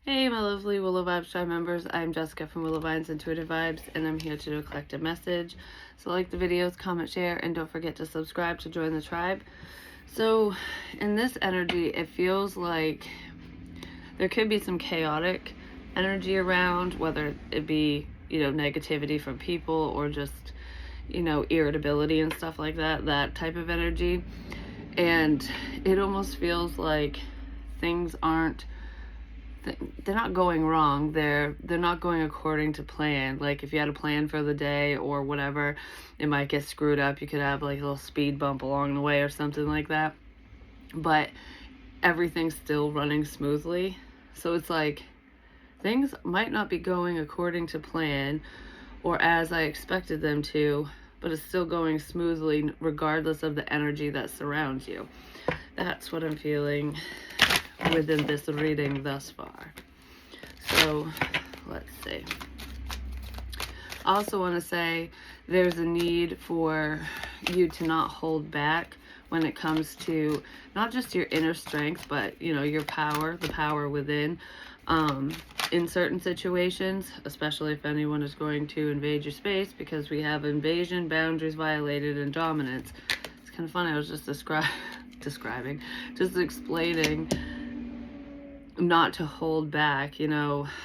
Hey, my lovely Willow Vibes Tribe members. I'm Jessica from Willow Vines Intuitive Vibes, and I'm here to do a collective message. So like the videos, comment, share, and don't forget to subscribe to join the tribe. So in this energy, it feels like there could be some chaotic energy around, whether it be, negativity from people or just, irritability and stuff like that, that type of energy. And it almost feels like things aren't, they're not going wrong. They're not going according to plan. Like if you had a plan for the day or whatever, it might get screwed up. You could have like a little speed bump along the way or something like that. But everything's still running smoothly. So it's like things might not be going according to plan or as I expected them to, but it's still going smoothly regardless of the energy that surrounds you. That's what I'm feeling within this reading thus far. So let's see. I also want to say there's a need for you to not hold back when it comes to not just your inner strength, but your power, the power within, in certain situations, especially if anyone is going to invade your space, because we have invasion, boundaries violated, and dominance. It's kind of funny. I was just explaining not to hold back. It's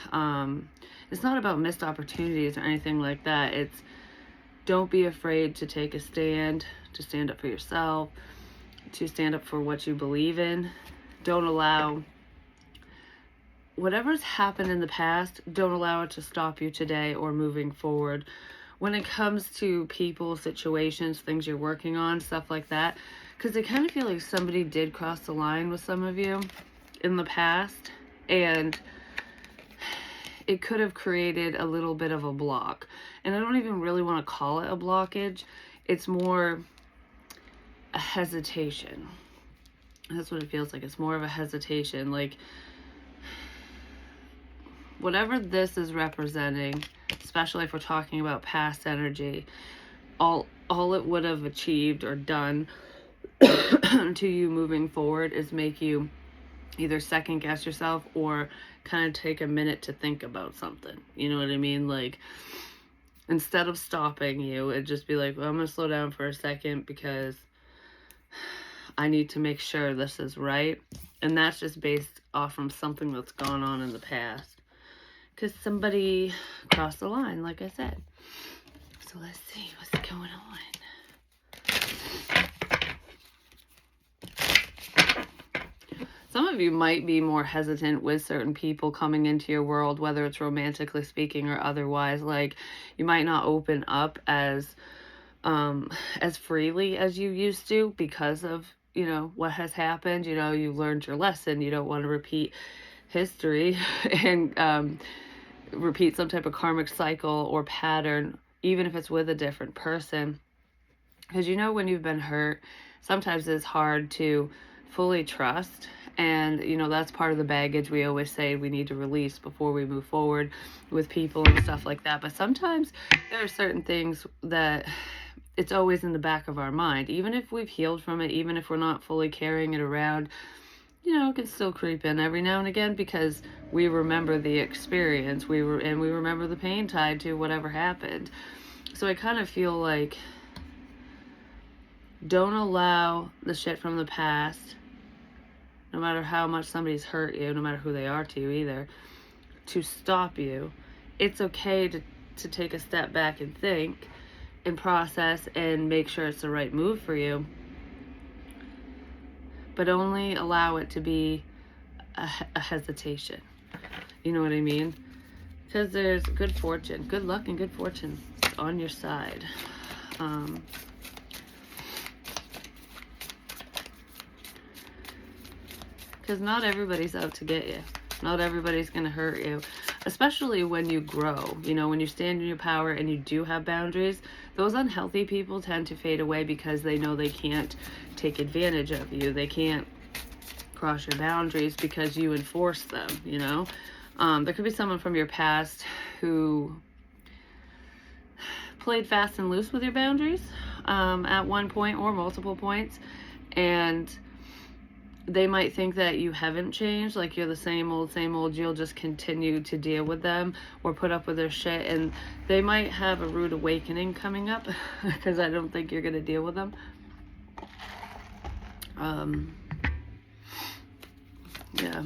not about missed opportunities or anything like that. It's don't be afraid to take a stand, to stand up for yourself, to stand up for what you believe in. Don't allow whatever's happened in the past, don't allow it to stop you today or moving forward. When it comes to people, situations, things you're working on, stuff like that, because I kind of feel like somebody did cross the line with some of you in the past, and it could have created a little bit of a block. And I don't even really want to call it a blockage. It's more a hesitation. That's what it feels like. It's more of a hesitation. Like, whatever this is representing, especially if we're talking about past energy, all it would have achieved or done to you moving forward is make you either second guess yourself or kind of take a minute to think about something. You know what I mean? Like, instead of stopping you, it'd just be like, well, I'm going to slow down for a second because I need to make sure this is right. And that's just based off from something that's gone on in the past. Because somebody crossed the line, like I said. So let's see what's going on. Some of you might be more hesitant with certain people coming into your world, whether it's romantically speaking or otherwise. Like, you might not open up as freely as you used to because of, what has happened. You learned your lesson. You don't want to repeat history and repeat some type of karmic cycle or pattern, even if it's with a different person. Because when you've been hurt, sometimes it's hard to fully trust. And, that's part of the baggage we always say we need to release before we move forward with people and stuff like that. But sometimes there are certain things that it's always in the back of our mind. Even if we've healed from it, even if we're not fully carrying it around, it can still creep in every now and again because we remember the experience. We remember the pain tied to whatever happened. So I kind of feel like don't allow the shit from the past, no matter how much somebody's hurt you, no matter who they are to you either, to stop you. It's okay to take a step back and think and process and make sure it's the right move for you. But only allow it to be a hesitation. You know what I mean? Because there's good fortune, good luck and good fortune on your side. Because not everybody's out to get you. Not everybody's going to hurt you. Especially when you grow. When you stand in your power and you do have boundaries, those unhealthy people tend to fade away because they know they can't take advantage of you. They can't cross your boundaries because you enforce them, There could be someone from your past who played fast and loose with your boundaries at one point or multiple points. And they might think that you haven't changed, like you're the same old, you'll just continue to deal with them or put up with their shit, and they might have a rude awakening coming up because I don't think you're going to deal with them. Yeah.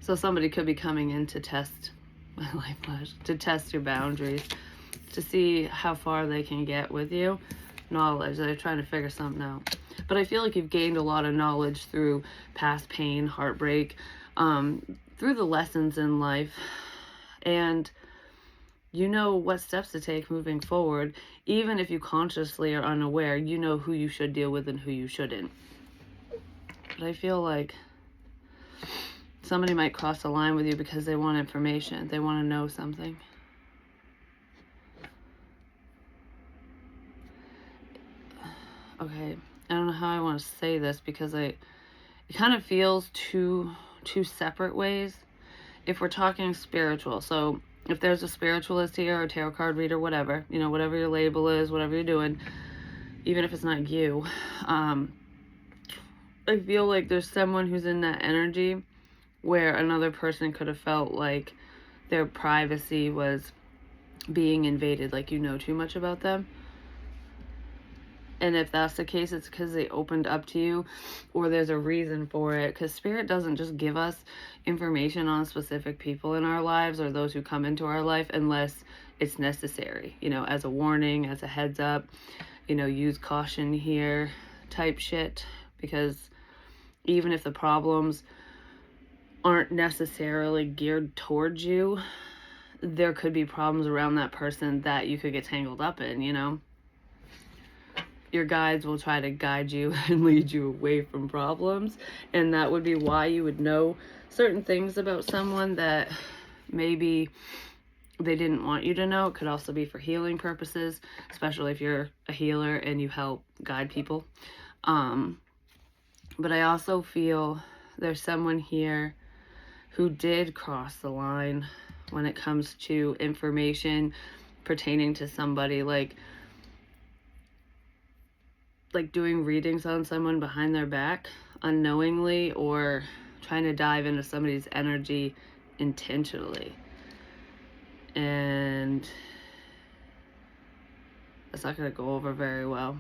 So somebody could be coming in to test my life flash, to test your boundaries, to see how far they can get with you. Knowledge, they're trying to figure something out. But I feel like you've gained a lot of knowledge through past pain, heartbreak, through the lessons in life, and you know what steps to take moving forward. Even if you consciously are unaware, you know who you should deal with and who you shouldn't. But I feel like somebody might cross the line with you because they want information. They want to know something. Okay, I don't know how I want to say this because it kind of feels two separate ways. If we're talking spiritual, so if there's a spiritualist here or a tarot card reader, whatever, you know, whatever your label is, whatever you're doing, even if it's not you, I feel like there's someone who's in that energy where another person could have felt like their privacy was being invaded, like you know too much about them. And if that's the case, it's because they opened up to you, or there's a reason for it. Because Spirit doesn't just give us information on specific people in our lives or those who come into our life unless it's necessary, you know, as a warning, as a heads up, you know, use caution here type shit. Because even if the problems aren't necessarily geared towards you, there could be problems around that person that you could get tangled up in, you know. Your guides will try to guide you and lead you away from problems, and that would be why you would know certain things about someone that maybe they didn't want you to know. It could also be for healing purposes, especially if you're a healer and you help guide people. But I also feel there's someone here who did cross the line when it comes to information pertaining to somebody, like doing readings on someone behind their back unknowingly, or trying to dive into somebody's energy intentionally. And that's not going to go over very well,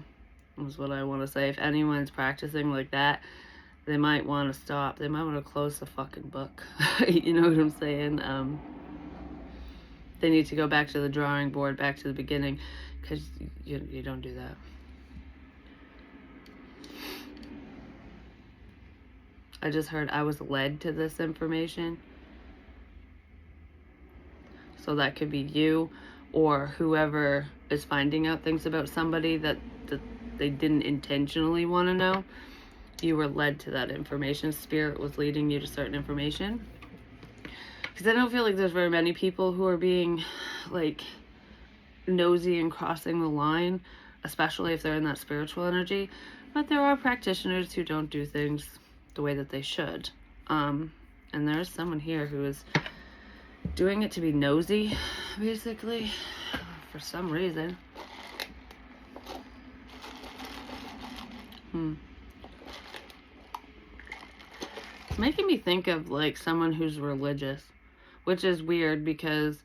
is what I want to say. If anyone's practicing like that, they might want to stop. They might want to close the fucking book. You know what I'm saying? They need to go back to the drawing board, back to the beginning, because you don't do that. I just heard I was led to this information. So that could be you or whoever is finding out things about somebody that they didn't intentionally want to know. You were led to that information. Spirit was leading you to certain information. Because I don't feel like there's very many people who are being like nosy and crossing the line, especially if they're in that spiritual energy. But there are practitioners who don't do things the way that they should. And there's someone here who is doing it to be nosy, basically, for some reason. It's making me think of like someone who's religious, which is weird because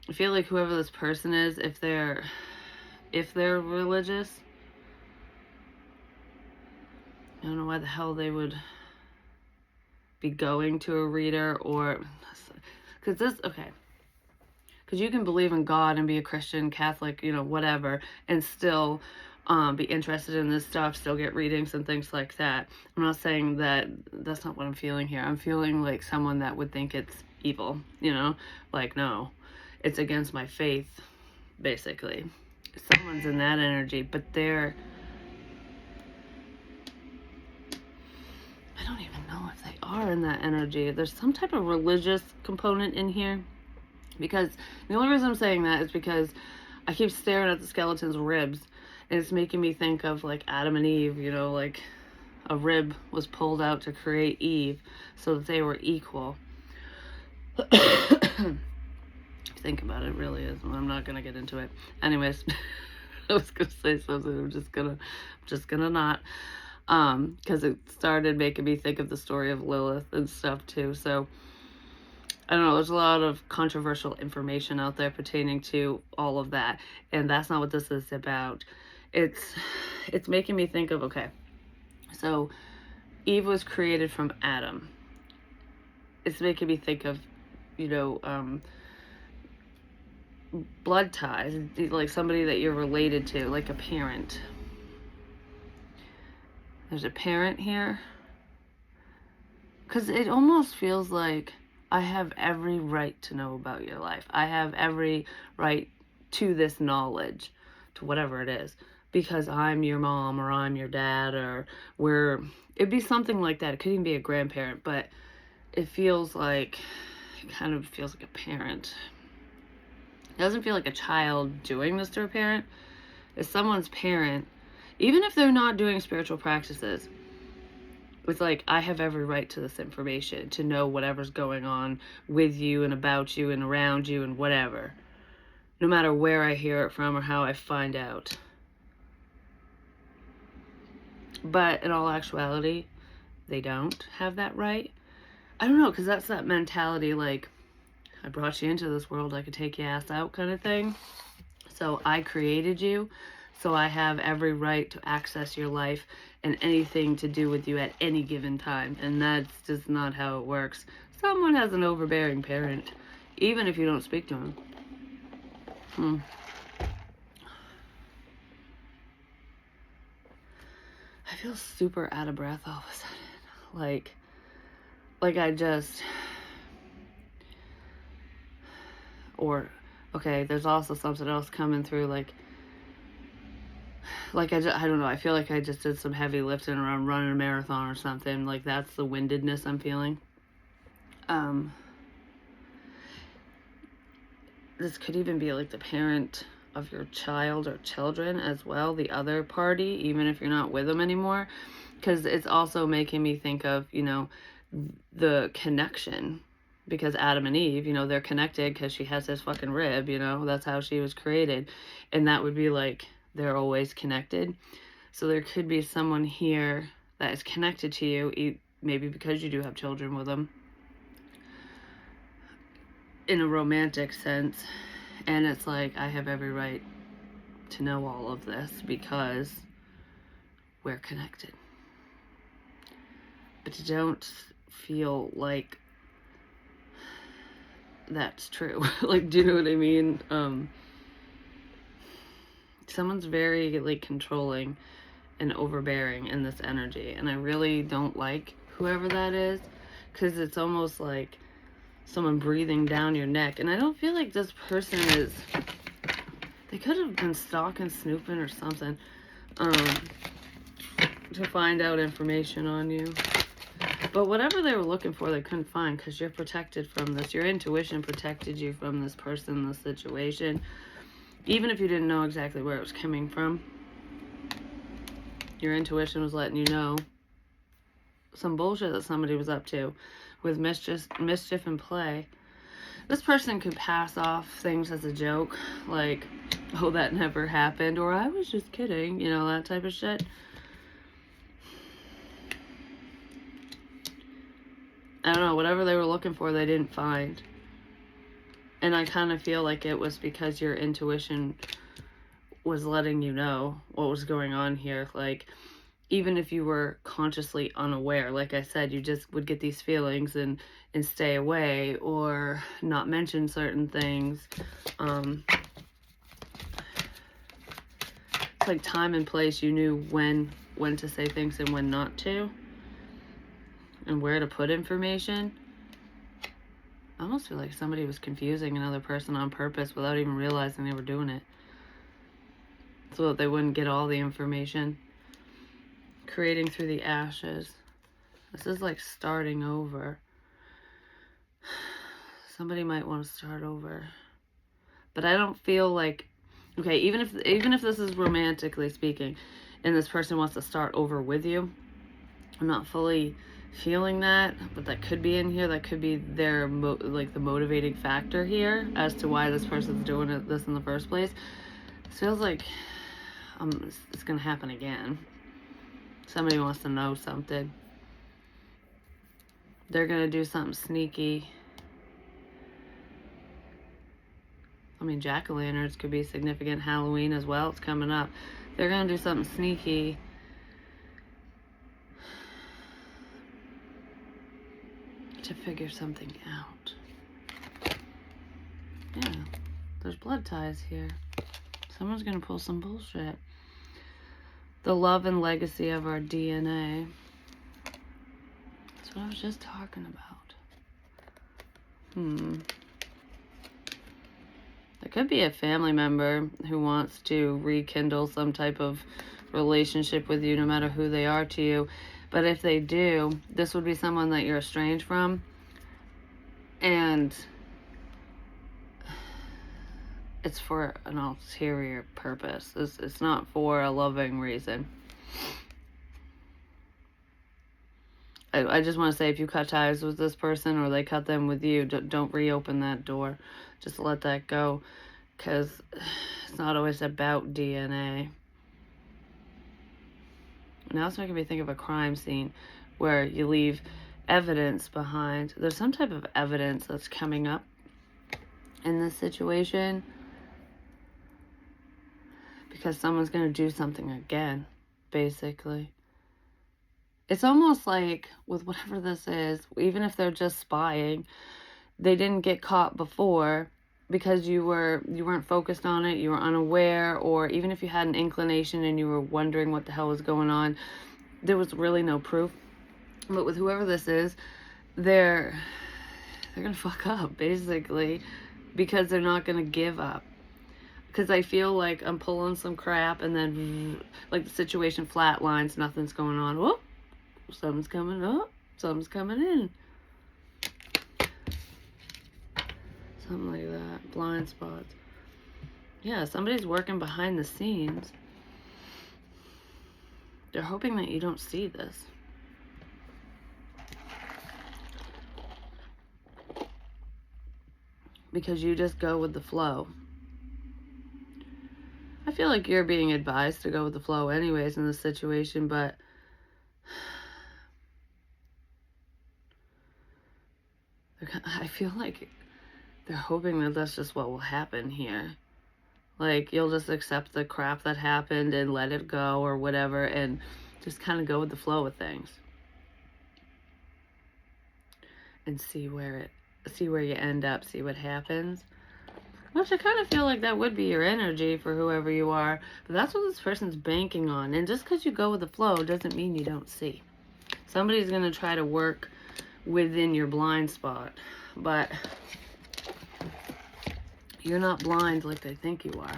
I feel like whoever this person is, if they're religious, I don't know why the hell they would be going to a reader, or because you can believe in God and be a Christian, Catholic, you know, whatever, and still be interested in this stuff, still get readings and things like that. I'm not saying that that's not what I'm feeling here. I'm feeling like someone that would think it's evil, you know, like, no, it's against my faith, basically. Someone's in that energy, but I don't even know if they are in that energy. There's some type of religious component in here. Because the only reason I'm saying that is because I keep staring at the skeleton's ribs. And it's making me think of like Adam and Eve, you know, like a rib was pulled out to create Eve so that they were equal. Think about it, really is. I'm not going to get into it. Anyways. I was gonna say something. I'm just gonna not. Because it started making me think of the story of Lilith and stuff too. So I don't know. There's a lot of controversial information out there pertaining to all of that, and that's not what this is about. It's making me think of, okay, so Eve was created from Adam. It's making me think of, you know, blood ties, like somebody that you're related to, like a parent. There's a parent here. Because it almost feels like I have every right to know about your life. I have every right to this knowledge, to whatever it is. Because I'm your mom, or I'm your dad, or it'd be something like that. It could even be a grandparent, but it kind of feels like a parent. It doesn't feel like a child doing this to a parent. It's someone's parent. Even if they're not doing spiritual practices, it's like, I have every right to this information, to know whatever's going on with you and about you and around you and whatever. No matter where I hear it from or how I find out. But in all actuality, they don't have that right. I don't know, because that's that mentality, like, I brought you into this world, I could take your ass out kind of thing. So I created you, so I have every right to access your life and anything to do with you at any given time. And that's just not how it works. Someone has an overbearing parent, even if you don't speak to him. I feel super out of breath all of a sudden. Like I just... Or, okay, there's also something else coming through, like I don't know, I feel like I just did some heavy lifting around running a marathon or something. Like, that's the windedness I'm feeling. This could even be like the parent of your child or children as well, the other party, even if you're not with them anymore. Because it's also making me think of, you know, the connection. Because Adam and Eve, you know, they're connected because she has this fucking rib, you know, that's how she was created. And that would be like, they're always connected. So there could be someone here that is connected to you, maybe because you do have children with them, in a romantic sense. And it's like, I have every right to know all of this because we're connected. But you don't feel like that's true. Like, do you know what I mean? Someone's very, like, controlling and overbearing in this energy, and I really don't like whoever that is, because it's almost like someone breathing down your neck. And I don't feel like this person is... They could have been stalking, snooping, or something, to find out information on you. But whatever they were looking for, they couldn't find, because you're protected from this. Your intuition protected you from this person, this situation. Even if you didn't know exactly where it was coming from, your intuition was letting you know some bullshit that somebody was up to with mischief and play. This person could pass off things as a joke, like, oh, that never happened, or I was just kidding, you know, that type of shit. I don't know, whatever they were looking for, they didn't find. And I kind of feel like it was because your intuition was letting you know what was going on here. Like, even if you were consciously unaware, like I said, you just would get these feelings and stay away or not mention certain things. It's like time and place. You knew when to say things and when not to, and where to put information. I almost feel like somebody was confusing another person on purpose without even realizing they were doing it, so that they wouldn't get all the information. Creating through the ashes. This is like starting over. Somebody might want to start over. But I don't feel like... Okay, even if this is romantically speaking, and this person wants to start over with you, I'm not fully feeling that, but that could be in here. That could be their like the motivating factor here as to why this person's doing this in the first place. It feels like it's going to happen again. Somebody wants to know something. They're going to do something sneaky. I mean, jack-o'-lanterns could be significant. Halloween as well. It's coming up. They're going to do something sneaky to figure something out. Yeah, there's blood ties here. Someone's going to pull some bullshit. The love and legacy of our DNA. That's what I was just talking about. There could be a family member who wants to rekindle some type of relationship with you, no matter who they are to you. But if they do, this would be someone that you're estranged from. And it's for an ulterior purpose. It's not for a loving reason. I just want to say, if you cut ties with this person or they cut them with you, don't reopen that door. Just let that go, because it's not always about DNA. Now it's making me think of a crime scene where you leave evidence behind. There's some type of evidence that's coming up in this situation, because someone's going to do something again, basically. It's almost like with whatever this is, even if they're just spying, they didn't get caught before because you weren't focused on it, you were unaware, or even if you had an inclination and you were wondering what the hell was going on, there was really no proof. But with whoever this is, they're gonna fuck up, basically, because they're not gonna give up. Because I feel like I'm pulling some crap and then like the situation flatlines, nothing's going on. Whoop, something's coming up, something's coming in. Something like that. Blind spots. Yeah, somebody's working behind the scenes. They're hoping that you don't see this. Because you just go with the flow. I feel like you're being advised to go with the flow anyways in this situation, but I feel like they're hoping that that's just what will happen here. Like, you'll just accept the crap that happened and let it go or whatever, and just kind of go with the flow of things. And see where you end up, see what happens. Which I kind of feel like that would be your energy for whoever you are. But that's what this person's banking on. And just because you go with the flow doesn't mean you don't see. Somebody's going to try to work within your blind spot. But you're not blind like they think you are.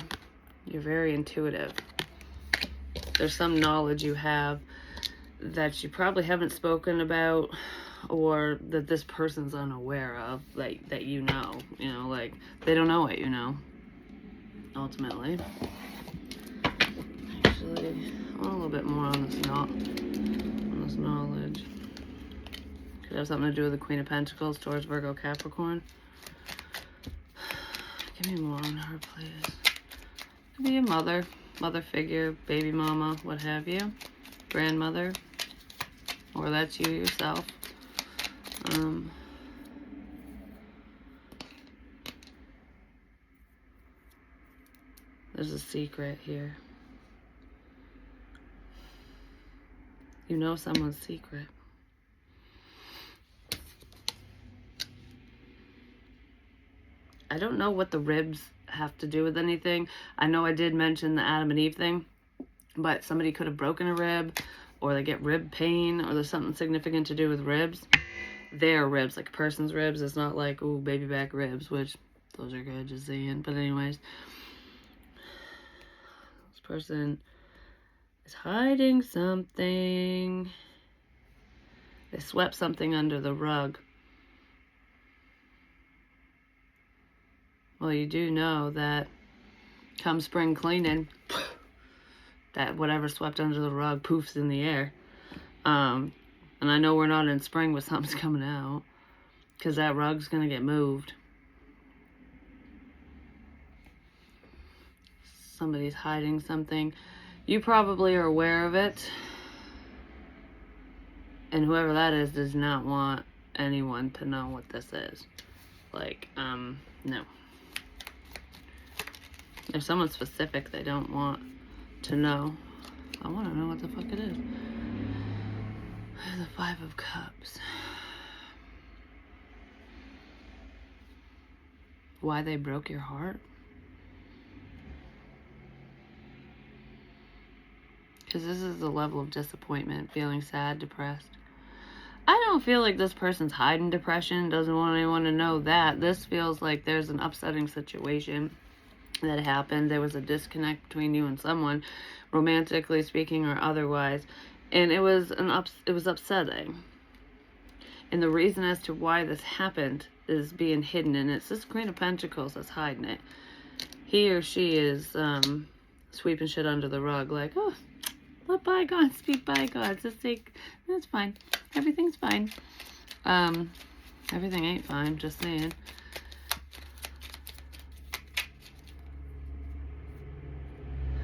You're very intuitive. There's some knowledge you have that you probably haven't spoken about, or that this person's unaware of, like, that you know, like, they don't know what you know, ultimately. Actually, I want a little bit more on this knowledge. Could have something to do with the Queen of Pentacles, Taurus, Virgo, Capricorn. Give me more on her, please. Could be a mother figure, baby mama, what have you, grandmother, or that's you yourself. There's a secret here. You know someone's secret. I don't know what the ribs have to do with anything. I know I did mention the Adam and Eve thing, but somebody could have broken a rib, or they get rib pain, or there's something significant to do with ribs. Their ribs, like a person's ribs. It's not like, ooh, baby back ribs, which those are good, just saying. But anyways, this person is hiding something. They swept something under the rug. Well, you do know that come spring cleaning, that whatever swept under the rug poofs in the air. And I know we're not in spring, but something's coming out, because that rug's going to get moved. Somebody's hiding something. You probably are aware of it, and whoever that is does not want anyone to know what this is. Like, no. If someone's specific, they don't want to know. I want to know what the fuck it is. The Five of Cups. Why they broke your heart? Because this is the level of disappointment, feeling sad, depressed. I don't feel like this person's hiding depression, doesn't want anyone to know that. This feels like there's an upsetting situation that happened. There was a disconnect between you and someone, romantically speaking or otherwise, and it was upsetting. And the reason as to why this happened is being hidden, and it's this Queen of Pentacles that's hiding it. He or she is sweeping shit under the rug, like, oh, let bygones be bygones. That's fine. Everything's fine. Everything ain't fine, just saying.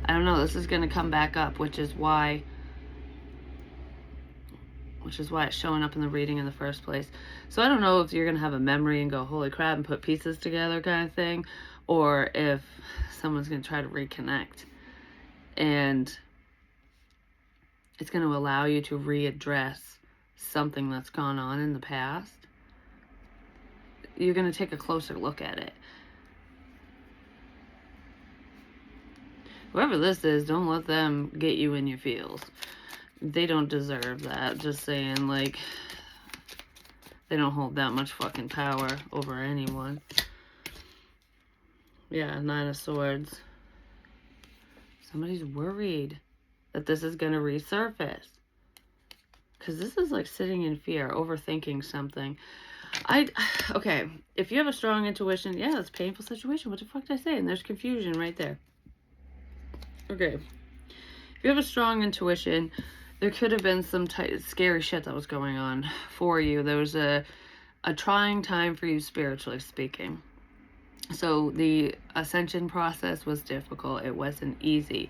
I don't know, this is going to come back up, which is why it's showing up in the reading in the first place. So I don't know if you're going to have a memory and go, holy crap, and put pieces together kind of thing, or if someone's going to try to reconnect. And it's going to allow you to readdress something that's gone on in the past. You're going to take a closer look at it. Whoever this is, don't let them get you in your feels. They don't deserve that. Just saying, like, they don't hold that much fucking power over anyone. Yeah, Nine of Swords. Somebody's worried that this is going to resurface. Because this is like sitting in fear, overthinking something. Okay, if you have a strong intuition, yeah, it's a painful situation. What the fuck did I say? And there's confusion right there. Okay. If you have a strong intuition, there could have been some scary shit that was going on for you. There was a trying time for you spiritually speaking. So the ascension process was difficult. It wasn't easy.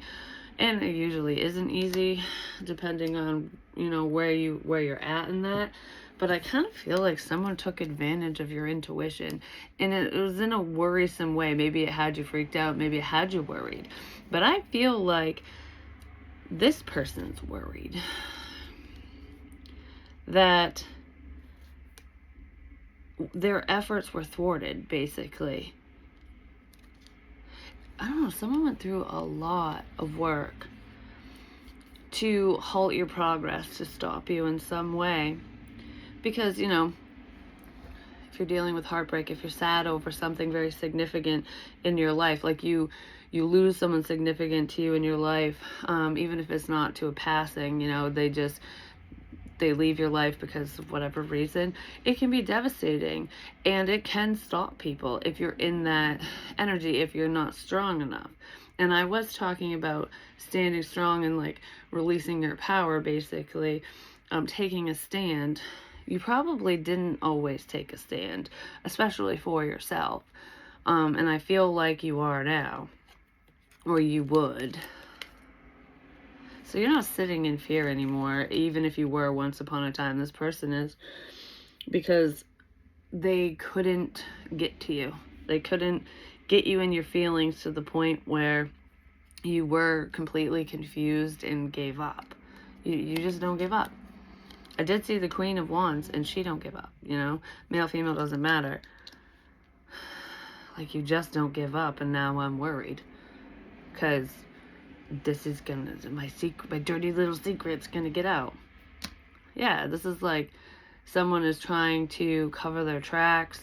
And it usually isn't easy, depending on, you know, where you're at in that. But I kind of feel like someone took advantage of your intuition. And it was in a worrisome way. Maybe it had you freaked out. Maybe it had you worried. But I feel like this person's worried that their efforts were thwarted, basically. I don't know, someone went through a lot of work to halt your progress, to stop you in some way. Because, you know, if you're dealing with heartbreak, if you're sad over something very significant in your life, like you lose someone significant to you in your life, even if it's not to a passing, you know, they leave your life because of whatever reason, it can be devastating, and it can stop people if you're in that energy, if you're not strong enough. And I was talking about standing strong and like releasing your power, basically, taking a stand. You probably didn't always take a stand, especially for yourself. And I feel like you are now, or you would. So you're not sitting in fear anymore, even if you were once upon a time. This person is, because they couldn't get to you. They couldn't get you in your feelings to the point where you were completely confused and gave up. You just don't give up. I did see the Queen of Wands, and she don't give up, you know? Male, female, doesn't matter. Like, you just don't give up, and now I'm worried. Because this is gonna, my dirty little secret's gonna get out. Yeah, this is like someone is trying to cover their tracks.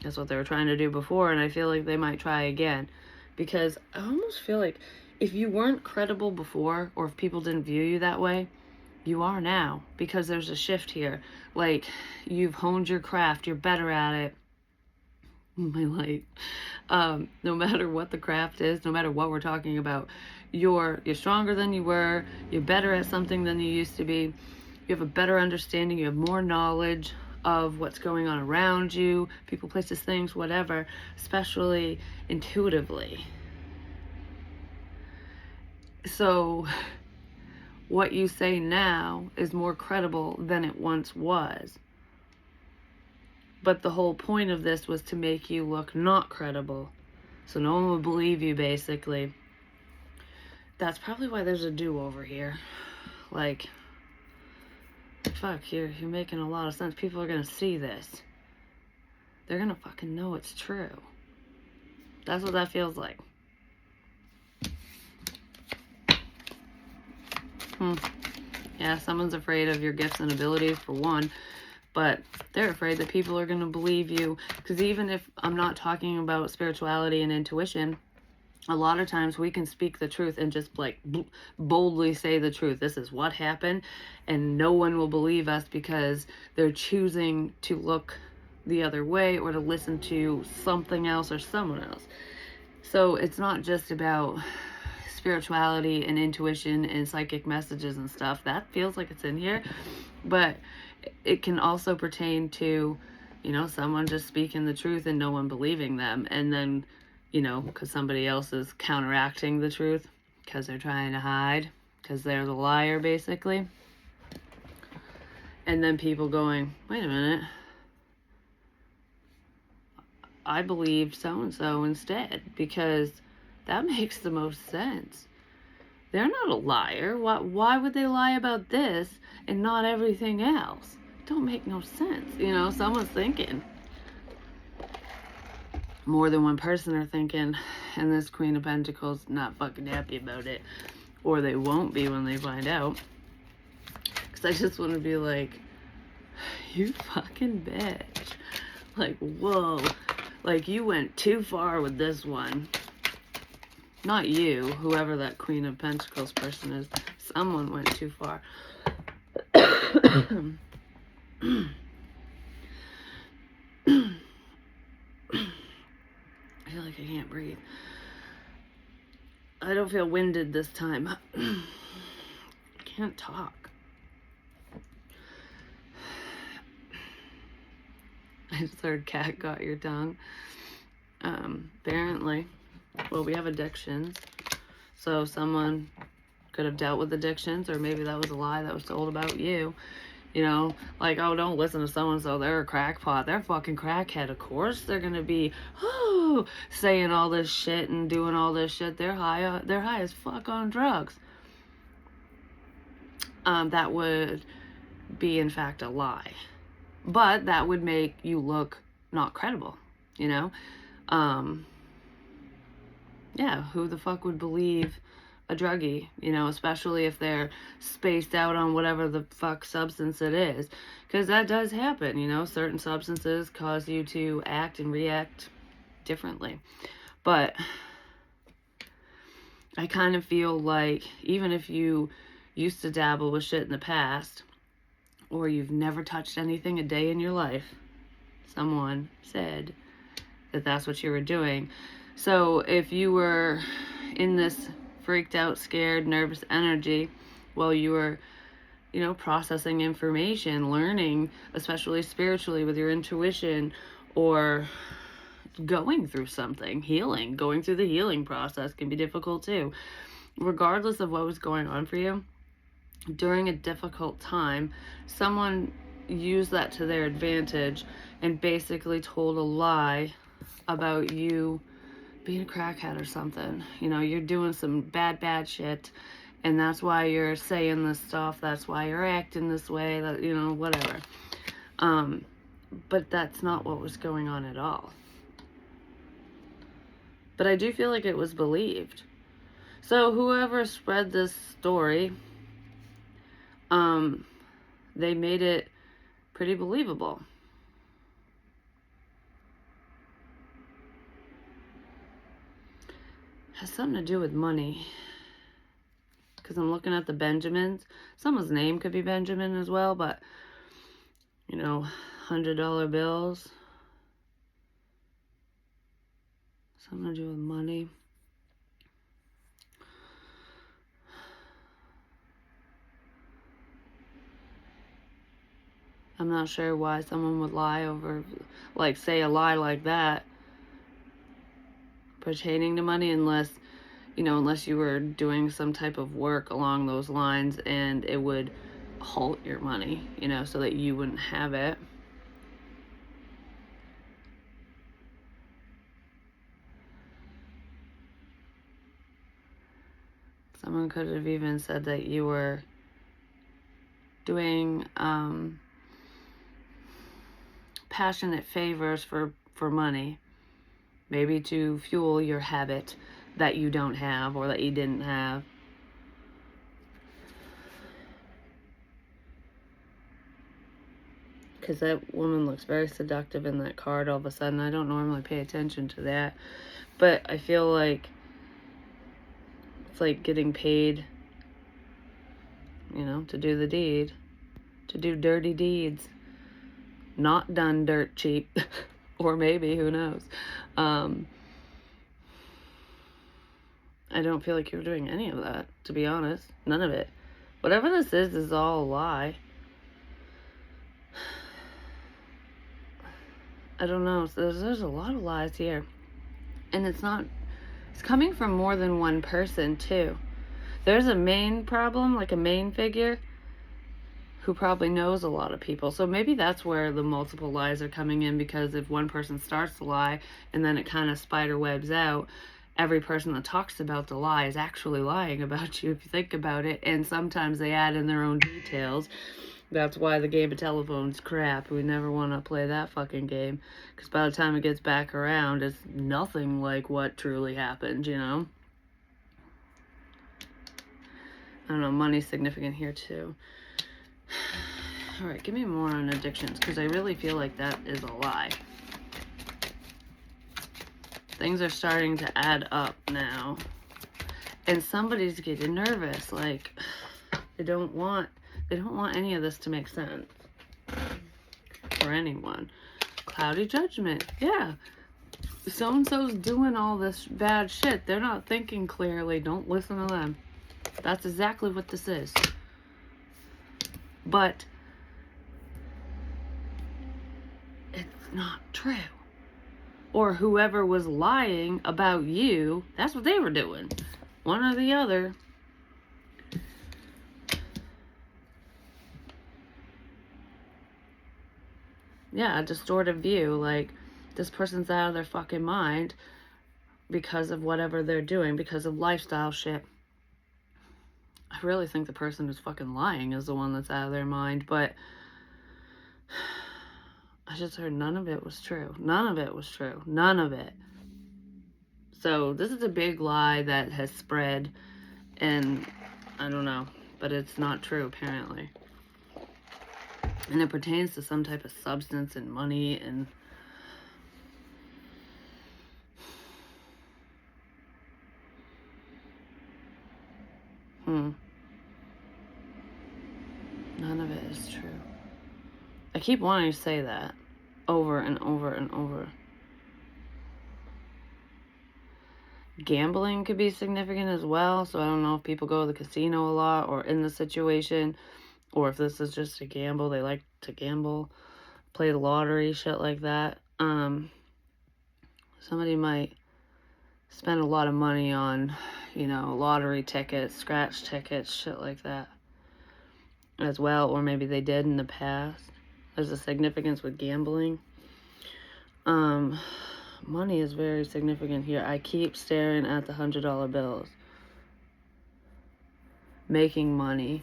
That's what they were trying to do before, and I feel like they might try again. Because I almost feel like if you weren't credible before, or if people didn't view you that way, you are now. Because there's a shift here. Like, you've honed your craft, you're better at it. My light. No matter what the craft is, no matter what we're talking about, you're stronger than you were, you're better at something than you used to be, you have a better understanding, you have more knowledge of what's going on around you, people, places, things, whatever, especially intuitively. So what you say now is more credible than it once was. But the whole point of this was to make you look not credible. So no one would believe you, basically. That's probably why there's a do-over here. Like, fuck, you're making a lot of sense. People are gonna see this. They're gonna fucking know it's true. That's what that feels like. Yeah, someone's afraid of your gifts and abilities, for one. But they're afraid that people are going to believe you. Because even if I'm not talking about spirituality and intuition, a lot of times we can speak the truth and just like boldly say the truth. This is what happened. And no one will believe us because they're choosing to look the other way or to listen to something else or someone else. So it's not just about spirituality and intuition and psychic messages and stuff. That feels like it's in here. But it can also pertain to, you know, someone just speaking the truth and no one believing them. And then, you know, because somebody else is counteracting the truth because they're trying to hide, because they're the liar, basically. And then people going, wait a minute, I believed so-and-so instead, because that makes the most sense. They're not a liar. Why would they lie about this and not everything else? Don't make no sense. You know, someone's thinking. More than one person are thinking, and this Queen of Pentacles not fucking happy about it. Or they won't be when they find out. Because I just want to be like, you fucking bitch. Like, whoa. Like, you went too far with this one. Not you, whoever that Queen of Pentacles person is. Someone went too far. I feel like I can't breathe. I don't feel winded this time. I can't talk. I just heard cat got your tongue. Apparently. Well, we have addictions. So someone could have dealt with addictions, or maybe that was a lie that was told about you. You know, like, oh, don't listen to so-and-so, they're a crackpot, they're fucking crackhead. Of course they're gonna be, oh, saying all this shit and doing all this shit. They're high as fuck on drugs. That would be, in fact, a lie. But that would make you look not credible, you know? Yeah, who the fuck would believe a druggie, you know, especially if they're spaced out on whatever the fuck substance it is. Because that does happen, you know, certain substances cause you to act and react differently. But I kind of feel like even if you used to dabble with shit in the past, or you've never touched anything a day in your life, someone said that that's what you were doing. So if you were in this freaked out, scared, nervous energy while you were, you know, processing information, learning, especially spiritually with your intuition, or going through something, healing, going through the healing process can be difficult too. Regardless of what was going on for you, during a difficult time, someone used that to their advantage and basically told a lie about you being a crackhead or something. You know, you're doing some bad shit, and that's why you're saying this stuff, that's why you're acting this way, that, you know, whatever. But that's not what was going on at all. But I do feel like it was believed. So whoever spread this story, they made it pretty believable. Has something to do with money. Because I'm looking at the Benjamins. Someone's name could be Benjamin as well, but, you know, $100 bills. Something to do with money. I'm not sure why someone would lie over, like, say a lie like that pertaining to money, unless you know, unless you were doing some type of work along those lines, and it would halt your money, you know, so that you wouldn't have it. Someone could have even said that you were doing passionate favors for money, maybe to fuel your habit that you don't have or that you didn't have. Because that woman looks very seductive in that card all of a sudden. I don't normally pay attention to that, but I feel like it's like getting paid, you know, to do the deed, to do dirty deeds. Not done dirt cheap. Or maybe, who knows. I don't feel like you're doing any of that, to be honest. None of it. Whatever this is all a lie. I don't know. There's a lot of lies here. And it's coming from more than one person, too. There's a main problem, like a main figure, who probably knows a lot of people. So maybe that's where the multiple lies are coming in, because if one person starts to lie and then it kind of spider webs out, every person that talks about the lie is actually lying about you if you think about it. And sometimes they add in their own details. That's why the game of telephone's crap. We never want to play that fucking game, because by the time it gets back around, it's nothing like what truly happened, you know? I don't know, money's significant here too. Alright, give me more on addictions, because I really feel like that is a lie. Things are starting to add up now. And somebody's getting nervous. Like, they don't want any of this to make sense. For anyone. Cloudy judgment. Yeah. So-and-so's doing all this bad shit. They're not thinking clearly. Don't listen to them. That's exactly what this is. But it's not true. Or whoever was lying about you, that's what they were doing. One or the other. Yeah, a distorted view. Like, this person's out of their fucking mind because of whatever they're doing, because of lifestyle shit. I really think the person who's fucking lying is the one that's out of their mind, but I just heard none of it was true. None of it was true. None of it. So this is a big lie that has spread, and I don't know, but it's not true apparently. And it pertains to some type of substance and money and none of it is true. I keep wanting to say that over and over and over. Gambling could be significant as well. So I don't know if people go to the casino a lot or in the situation, or if this is just a gamble. They like to gamble, play the lottery, shit like that. Somebody might spend a lot of money on, you know, lottery tickets, scratch tickets, shit like that as well. Or maybe they did in the past. There's a significance with gambling. Money is very significant here. I keep staring at the $100 bills. Making money.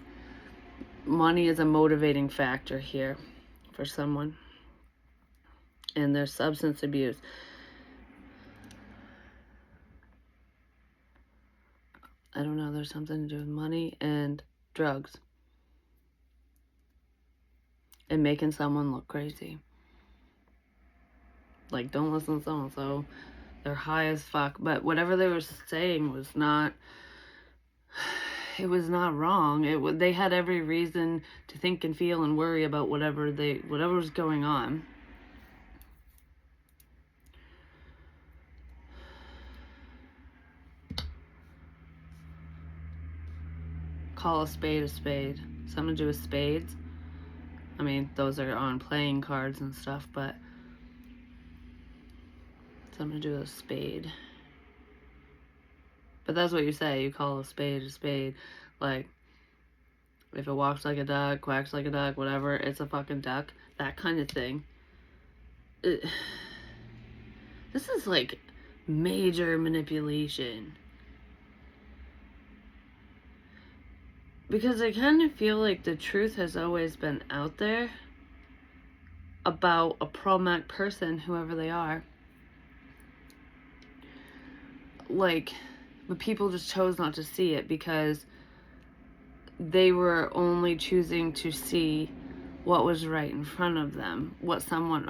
Money is a motivating factor here for someone. And there's substance abuse. I don't know, there's something to do with money and drugs. And making someone look crazy. Like, don't listen to so-and-so. They're high as fuck. But whatever they were saying was not... It was not wrong. They had every reason to think and feel and worry about whatever was going on. Call a spade a spade. Something to do with spades. I mean, those are on playing cards and stuff, but something to do with a spade. But that's what you say. You call a spade a spade. Like, if it walks like a duck, quacks like a duck, whatever, it's a fucking duck. That kind of thing. This is like major manipulation. Because I kind of feel like the truth has always been out there about a problematic person, whoever they are. Like, but people just chose not to see it because they were only choosing to see what was right in front of them, what someone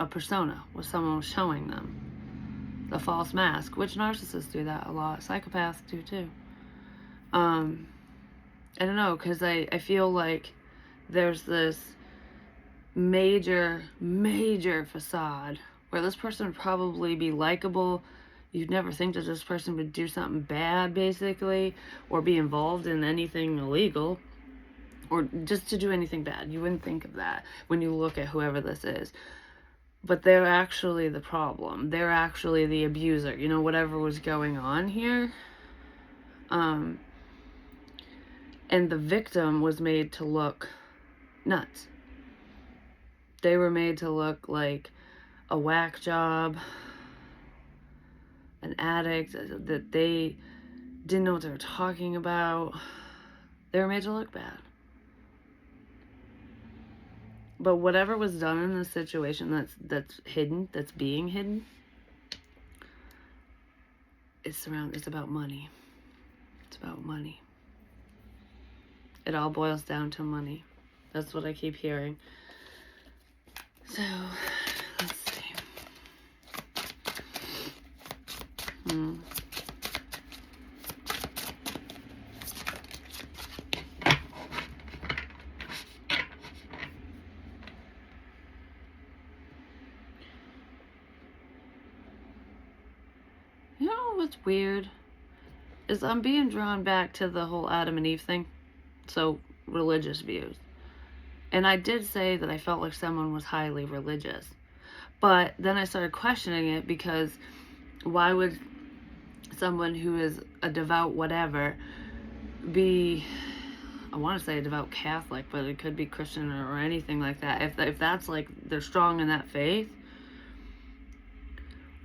was showing them. The false mask, which narcissists do that a lot. Psychopaths do too. I don't know, because I feel like there's this major facade where this person would probably be likable. You'd never think that this person would do something bad, basically, or be involved in anything illegal, or just to do anything bad. You wouldn't think of that when you look at whoever this is. But they're actually the problem. They're actually the abuser. You know, whatever was going on here. And the victim was made to look nuts. They were made to look like a whack job, an addict, that they didn't know what they were talking about. They were made to look bad. But whatever was done in this situation that's hidden, that's being hidden, it's about money. It's about money. It all boils down to money. That's what I keep hearing. So, let's see. You know what's weird? Is I'm being drawn back to the whole Adam and Eve thing. So, religious views. And I did say that I felt like someone was highly religious. But then I started questioning it because why would someone who is a devout whatever be, I want to say a devout Catholic, but it could be Christian or anything like that. If that's like, they're strong in that faith,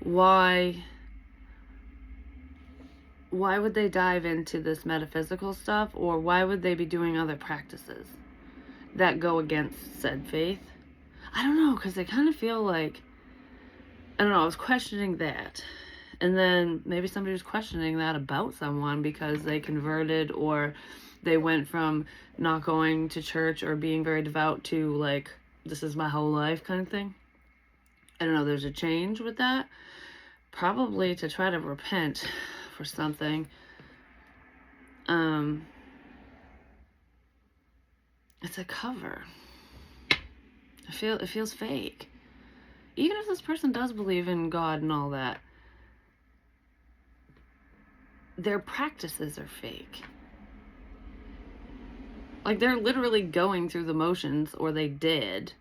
why would they dive into this metaphysical stuff, or why would they be doing other practices that go against said faith? I don't know, because I kind of feel like, I don't know, I was questioning that. And then maybe somebody was questioning that about someone because they converted, or they went from not going to church or being very devout to like, this is my whole life kind of thing. I don't know, there's a change with that. Probably to try to repent for something. It's a cover. It feels fake. Even if this person does believe in God and all that, their practices are fake. Like, they're literally going through the motions, or they did,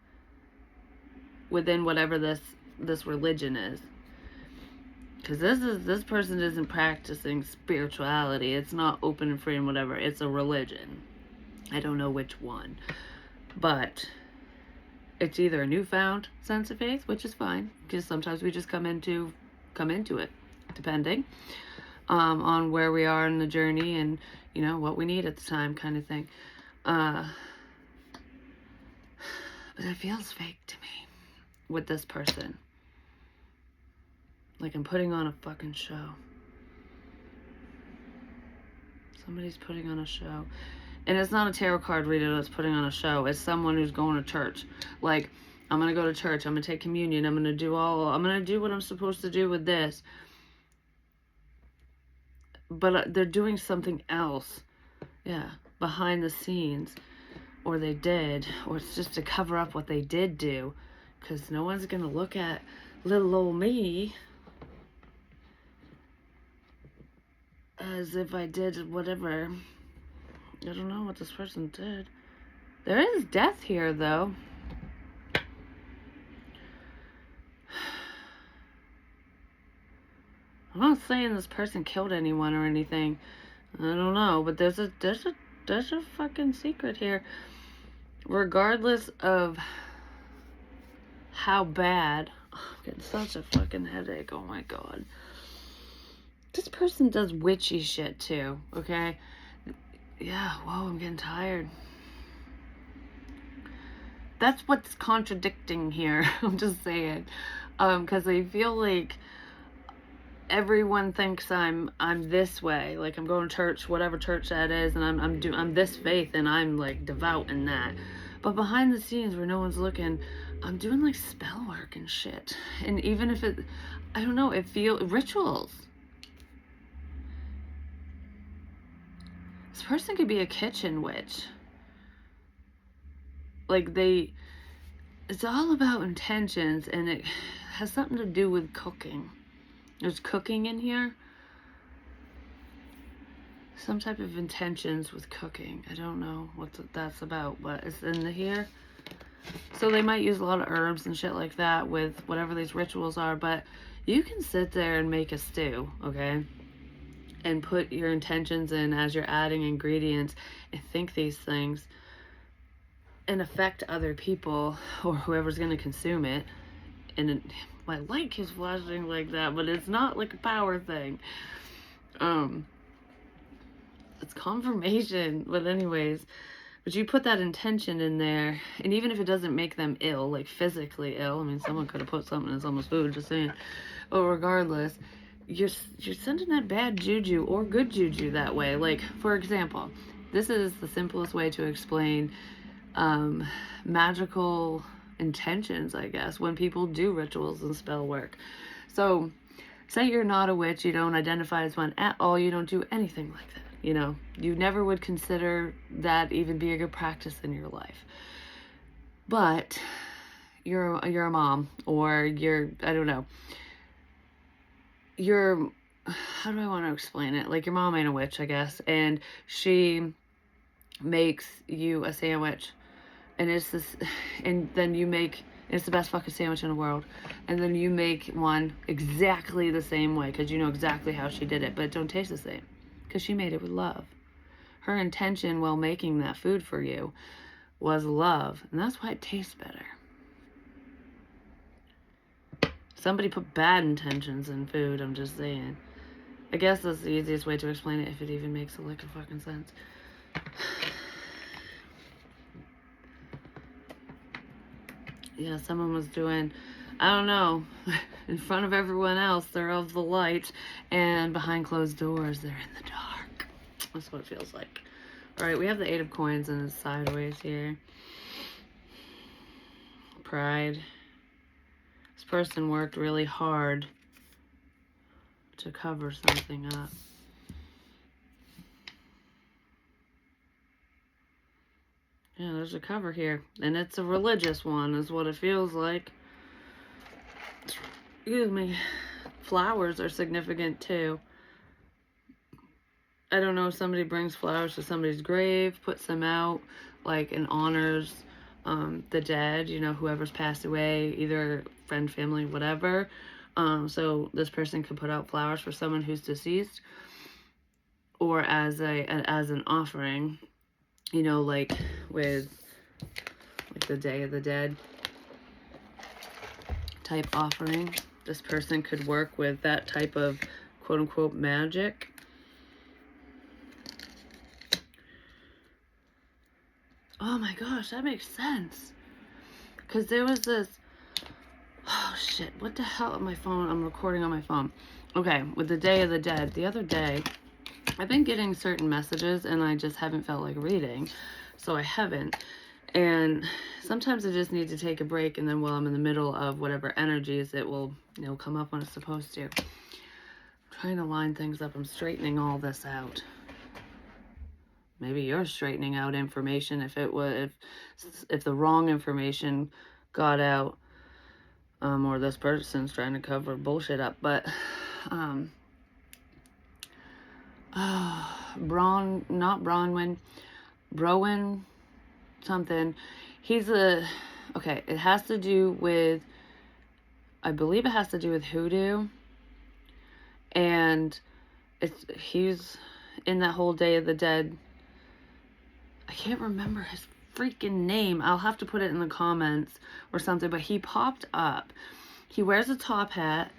within whatever this religion is. Because this person isn't practicing spirituality. It's not open and free and whatever. It's a religion. I don't know which one. But it's either a newfound sense of faith, which is fine, because sometimes we just come into it, depending on where we are in the journey and, you know, what we need at the time, kind of thing. But it feels fake to me with this person. Like I'm putting on a fucking show. Somebody's putting on a show. And it's not a tarot card reader that's putting on a show. It's someone who's going to church. Like, I'm going to go to church. I'm going to take communion. I'm going to do what I'm supposed to do with this. But they're doing something else. Yeah, behind the scenes. Or they did. Or it's just to cover up what they did do. Because no one's going to look at little old me as if I did whatever. I don't know what this person did. There is death here, though. I'm not saying this person killed anyone or anything. I don't know, but there's a fucking secret here. Regardless of how bad, I'm getting such a fucking headache. Oh my god. This person does witchy shit too, okay? Yeah, whoa, I'm getting tired. That's what's contradicting here. I'm just saying. Because I feel like everyone thinks I'm this way, like I'm going to church, whatever church that is, and I'm this faith, and I'm like devout in that. But behind the scenes, where no one's looking, I'm doing like spell work and shit. And even if it, I don't know, it feels rituals. This person could be a kitchen witch. Like it's all about intentions, and it has something to do with cooking. There's cooking in here. Some type of intentions with cooking. I don't know what that's about, but it's in here. So they might use a lot of herbs and shit like that with whatever these rituals are, but you can sit there and make a stew, okay? And put your intentions in as you're adding ingredients and think these things and affect other people or whoever's going to consume it. And my light keeps flashing like that, but it's not like a power thing. It's confirmation, but anyways, but you put that intention in there, and even if it doesn't make them ill, like physically ill, I mean, someone could have put something in someone's food, just saying, but regardless, you're sending that bad juju or good juju that way. Like, for example, this is the simplest way to explain magical intentions, I guess, when people do rituals and spell work. So say you're not a witch, you don't identify as one at all, you don't do anything like that, you know, you never would consider that even be a good practice in your life, but you're a mom, or I don't know, how do I want to explain it, like your mom ain't a witch, I guess, and she makes you a sandwich, and it's this, and then you make, it's the best fucking sandwich in the world, and then you make one exactly the same way because you know exactly how she did it, but it don't taste the same because she made it with love. Her intention while making that food for you was love, and that's why it tastes better. Somebody put bad intentions in food, I'm just saying. I guess that's the easiest way to explain it, if it even makes a lick of fucking sense. Yeah, someone was doing, I don't know, in front of everyone else, they're of the light, and behind closed doors, they're in the dark. That's what it feels like. All right, we have the 8 of coins, and it's sideways here. Pride. This person worked really hard to cover something up. Yeah, there's a cover here, and it's a religious one, is what it feels like. Excuse me. Flowers are significant too. I don't know if somebody brings flowers to somebody's grave, puts them out, like, and honors the dead, you know, whoever's passed away, either friend, family, whatever. So this person could put out flowers for someone who's deceased, or as an offering, you know, like with like the Day of the Dead type offering. This person could work with that type of quote unquote magic. Oh my gosh, that makes sense. Because there was this, oh shit, what the hell on my phone? I'm recording on my phone. Okay, with the Day of the Dead, the other day, I've been getting certain messages and I just haven't felt like reading, so I haven't. And sometimes I just need to take a break, and then while I'm in the middle of whatever energies, it will, you know, come up when it's supposed to. I'm trying to line things up. I'm straightening all this out. Maybe you're straightening out information if the wrong information got out, or this person's trying to cover bullshit up. But Browen something. Okay, it has to do with, I believe it has to do with hoodoo, And he's in that whole Day of the Dead. I can't remember his freaking name. I'll have to put it in the comments or something, but he popped up. He wears a top hat.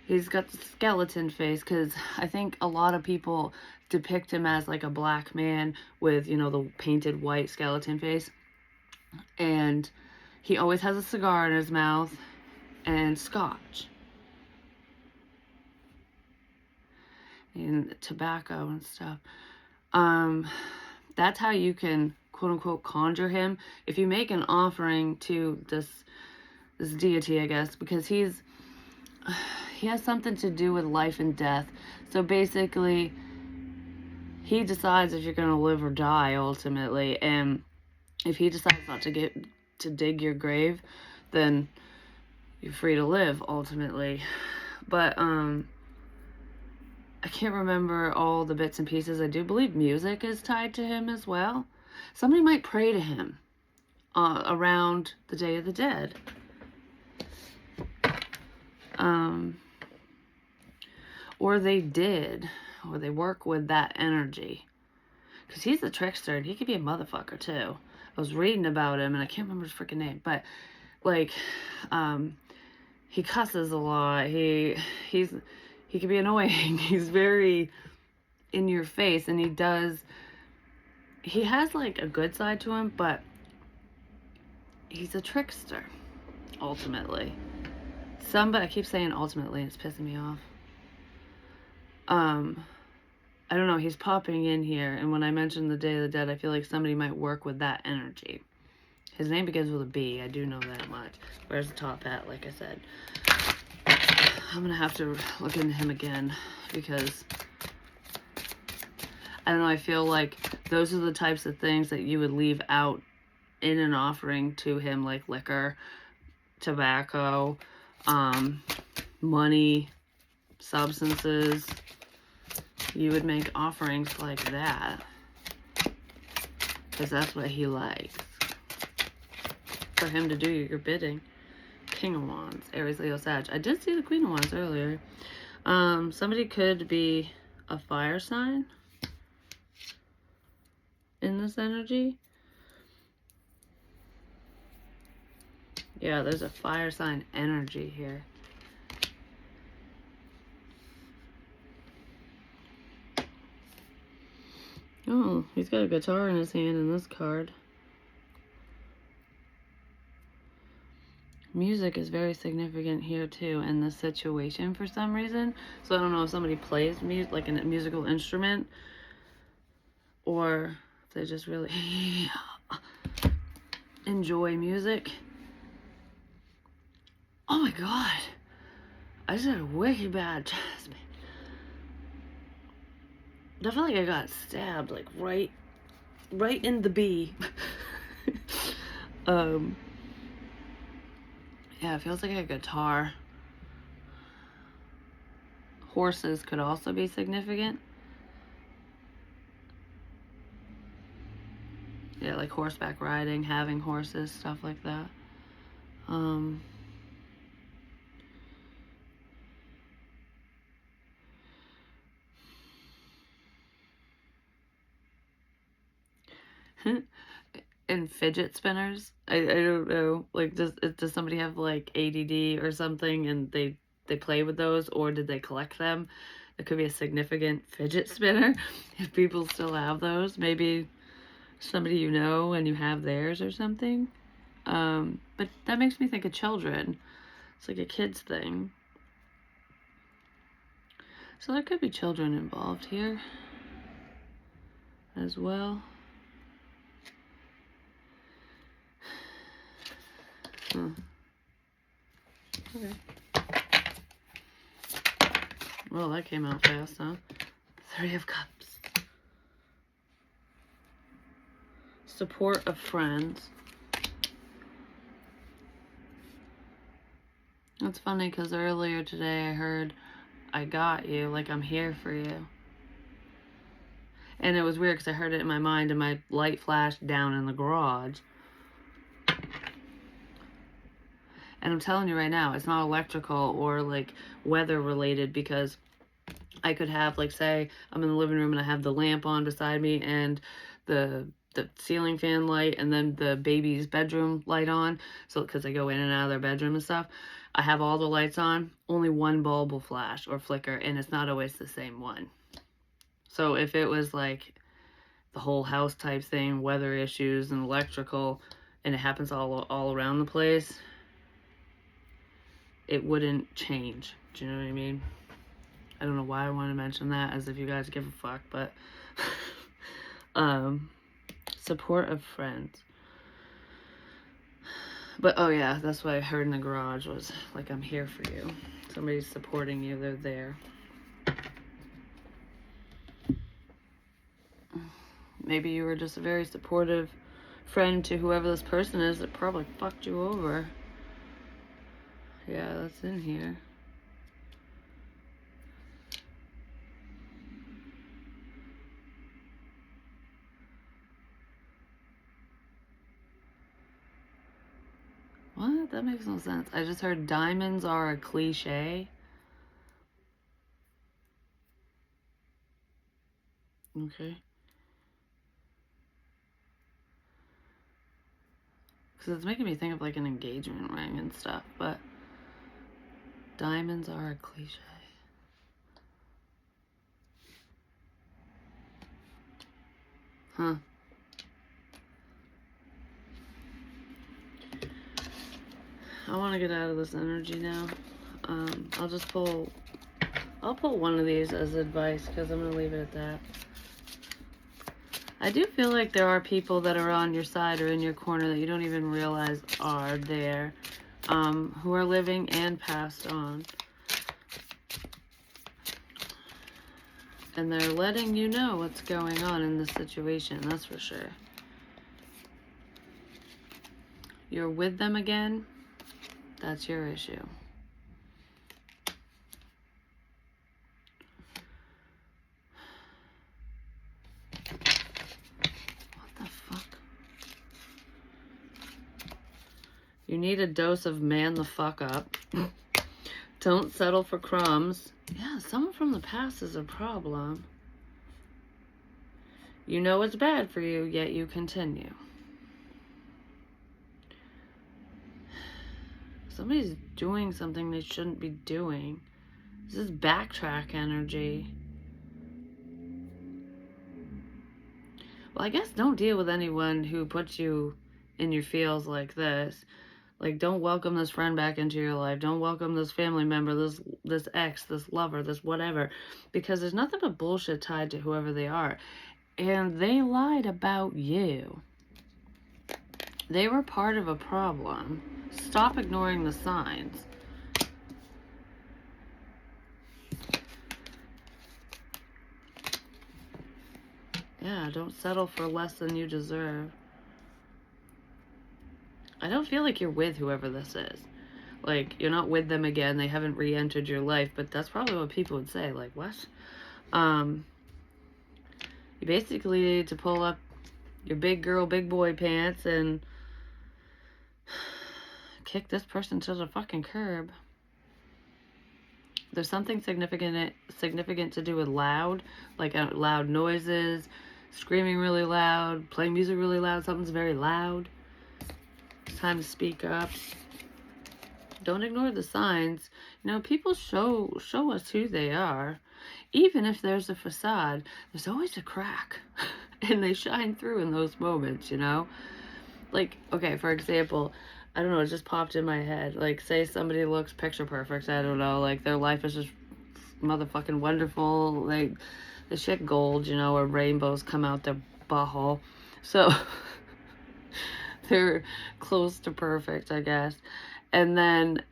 He's got the skeleton face, because I think a lot of people depict him as like a black man with, you know, the painted white skeleton face. And he always has a cigar in his mouth and scotch and tobacco and stuff. That's how you can quote unquote conjure him. If you make an offering to this deity, I guess, because he has something to do with life and death. So basically, he decides if you're going to live or die ultimately. And if he decides not to dig your grave, then you're free to live ultimately. But I can't remember all the bits and pieces. I do believe music is tied to him as well. Somebody might pray to him around the Day of the Dead. Or they did, or they work with that energy. Because he's a trickster, and he could be a motherfucker too. I was reading about him, and I can't remember his freaking name, but like, he cusses a lot. He can be annoying. He's very in your face, and he has like a good side to him, but he's a trickster ultimately. I keep saying ultimately, it's pissing me off. I don't know, he's popping in here, and when I mentioned the Day of the Dead, I feel like somebody might work with that energy. His name begins with a B, I do know that much. Wears the top hat, like I said. I'm gonna have to look into him again, because I don't know, I feel like those are the types of things that you would leave out in an offering to him, like liquor, tobacco, money, substances. You would make offerings like that, because that's what he likes. For him to do your bidding. King of Wands, Aries, Leo, Sag. I did see the Queen of Wands earlier. Somebody could be a fire sign in this energy. Yeah, there's a fire sign energy here. Oh, he's got a guitar in his hand in this card. Music is very significant here too in this situation for some reason. So I don't know if somebody plays music, like a musical instrument, or if they just really enjoy music. Oh my god, I just had a wicked bad chest pain. I feel like I got stabbed, like right in the B. Yeah, it feels like a guitar. Horses could also be significant. Yeah, like horseback riding, having horses, stuff like that. And fidget spinners. I don't know. Like, does somebody have like ADD or something, and they play with those, or did they collect them? It could be a significant fidget spinner if people still have those. Maybe somebody you know and you have theirs or something. But that makes me think of children. It's like a kid's thing. So there could be children involved here as well. Okay. Well, that came out fast, huh? 3 of Cups. Support of friends. It's funny because earlier today I heard, I got you, like I'm here for you. And it was weird because I heard it in my mind and my light flashed down in the garage. And I'm telling you right now, it's not electrical or like weather related, because I could have, like, say I'm in the living room and I have the lamp on beside me and the ceiling fan light and then the baby's bedroom light on. So, because they go in and out of their bedroom and stuff, I have all the lights on. Only one bulb will flash or flicker, and it's not always the same one. So if it was like the whole house type thing, weather issues and electrical, and it happens all around the place, it wouldn't change. Do you know what I mean? I don't know why I want to mention that, as if you guys give a fuck, but support of friends. But oh yeah, that's what I heard in the garage, was like, I'm here for you. Somebody's supporting you, they're there. Maybe you were just a very supportive friend to whoever this person is that probably fucked you over. Yeah, that's in here. What? That makes no sense. I just heard diamonds are a cliche. Okay. Because it's making me think of like an engagement ring and stuff, but diamonds are a cliche. Huh. I want to get out of this energy now. I'll pull one of these as advice, because I'm going to leave it at that. I do feel like there are people that are on your side or in your corner that you don't even realize are there, who are living and passed on. And they're letting you know what's going on in this situation, that's for sure. You're with them again, that's your issue. You need a dose of man the fuck up. Don't settle for crumbs. Yeah, someone from the past is a problem. You know it's bad for you, yet you continue. Somebody's doing something they shouldn't be doing. This is backtrack energy. Well, I guess don't deal with anyone who puts you in your feels like this. Like, don't welcome this friend back into your life. Don't welcome this family member, this ex, this lover, this whatever. Because there's nothing but bullshit tied to whoever they are. And they lied about you. They were part of a problem. Stop ignoring the signs. Yeah, don't settle for less than you deserve. I don't feel like you're with whoever this is. Like, you're not with them again. They haven't re-entered your life. But that's probably what people would say. Like, what? You basically need to pull up your big girl, big boy pants and kick this person to the fucking curb. There's something significant to do with loud. Like, loud noises, screaming really loud, playing music really loud. Something's very loud. It's time to speak up. Don't ignore the signs. You know, people show us who they are. Even if there's a facade, there's always a crack. And they shine through in those moments, you know? Like, okay, for example, I don't know, it just popped in my head. Like, say somebody looks picture perfect, I don't know, like, their life is just motherfucking wonderful. Like, the shit gold, you know, or rainbows come out their butthole. So, they're close to perfect, I guess. And then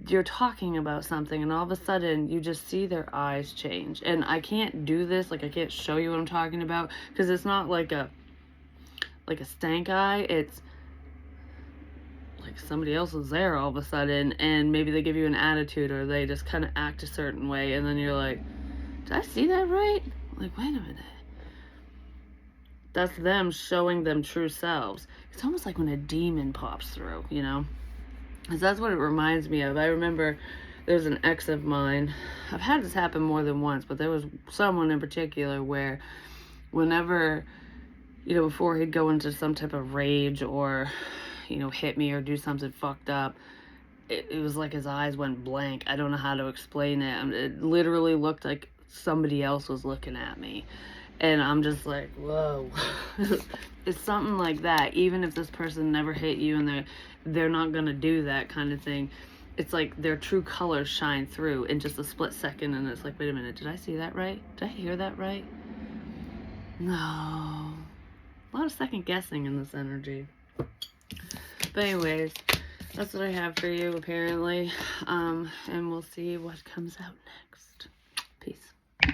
you're talking about something and all of a sudden you just see their eyes change. And I can't do this, like, I can't show you what I'm talking about, because it's not like a stank eye. It's like somebody else is there all of a sudden, and maybe they give you an attitude or they just kind of act a certain way, and then you're like, did I see that right? Like, wait a minute. That's them showing them true selves. It's almost like when a demon pops through, you know? Because that's what it reminds me of. I remember there's an ex of mine. I've had this happen more than once, but there was someone in particular where whenever, you know, before he'd go into some type of rage or, you know, hit me or do something fucked up, it was like his eyes went blank. I don't know how to explain it. It literally looked like somebody else was looking at me. And I'm just like, whoa. It's something like that. Even if this person never hit you and they're not gonna do that kind of thing, it's like their true colors shine through in just a split second, and it's like, wait a minute, did I see that right? Did I hear that right? No. A lot of second guessing in this energy. But anyways, that's what I have for you, apparently. And we'll see what comes out next.